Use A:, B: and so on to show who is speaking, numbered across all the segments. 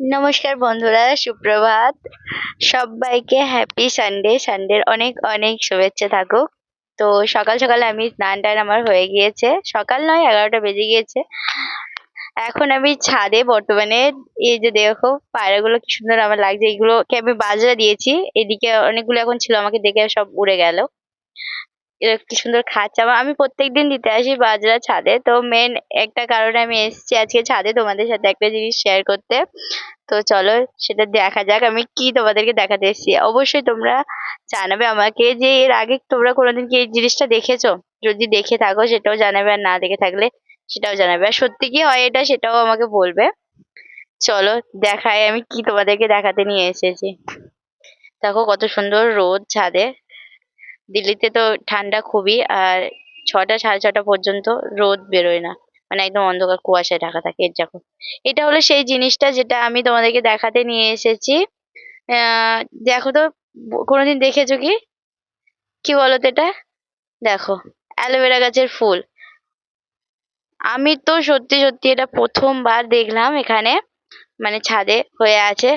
A: নমস্কার বন্ধুরা, সুপ্রভাত। সব্বাইকে হ্যাপি সানডে। সানডের অনেক অনেক শুভেচ্ছা থাকুক। তো সকাল সকাল আমি স্নান-টান আমার হয়ে গিয়েছে। সকাল নয় ১১টা বেজে গিয়েছে। এখন আমি ছাদে বর্তমানে এই যে দেখো পায়রাগুলো কি সুন্দর আমার লাগছে। এগুলোকে আমি বাজরা দিয়েছি। এদিকে অনেকগুলো এখন ছিল আমাকে দেখে সব উড়ে গেল। এরা কি সুন্দর খাচ্ছে। আমি প্রত্যেকদিন দিতে আসি বাজরা ছাদে। তো মেন একটা কারণে আমি এসেছি আজকে ছাদে তোমাদের সাথে একটা জিনিস শেয়ার করতে। তো চলো সেটা দেখা যাক আমি কি তোমাদেরকে দেখাতে এসেছি। অবশ্যই তোমরা জানাবে আমাকে যে এর আগে তোমরা কোনোদিন কি এই জিনিসটা দেখেছো? যদি দেখে থাকো সেটাও জানাবে, আর না দেখে থাকলে সেটাও জানাবে। আর সত্যি কি হয় এটা সেটাও আমাকে বলবে। চলো দেখাই আমি কি তোমাদেরকে দেখাতে নিয়ে এসেছি। দেখো কত সুন্দর রোদ ছাদে। দিল্লিতে তো ঠান্ডা খুবই, আর ৬টা ৬:৩০ পর্যন্ত রোদ বেরোয় না, মানে একদম অন্ধকার কুয়াশায় ঢাকা থাকে। এর দেখো এটা হলো সেই জিনিসটা যেটা আমি তোমাদেরকে দেখাতে নিয়ে এসেছি। আহ দেখো তো, কোনোদিন দেখেছো কি? কি বলতো এটা? দেখো, অ্যালোভেরা গাছের ফুল। আমি তো সত্যি সত্যি এটা প্রথমবার দেখলাম এখানে, মানে ছাদে হয়ে আছে।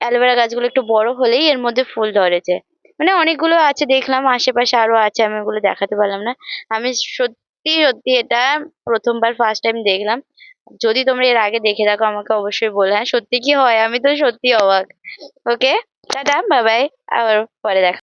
A: অ্যালোভেরা গাছগুলো একটু বড় হলেই এর মধ্যে ফুল ধরেছে। মানে অনেকগুলো আছে দেখলাম, আশেপাশে আরো আছে, আমি ওগুলো দেখাতে পারলাম না। আমি সত্যি সত্যি এটা প্রথমবার ফার্স্ট টাইম দেখলাম। যদি তোমরা এর আগে দেখে থাকো আমাকে অবশ্যই বলো। হ্যাঁ সত্যি কি হয়, আমি তো সত্যি অবাক। ওকে, টাটা, বাই বাই, আবার পরে দেখা।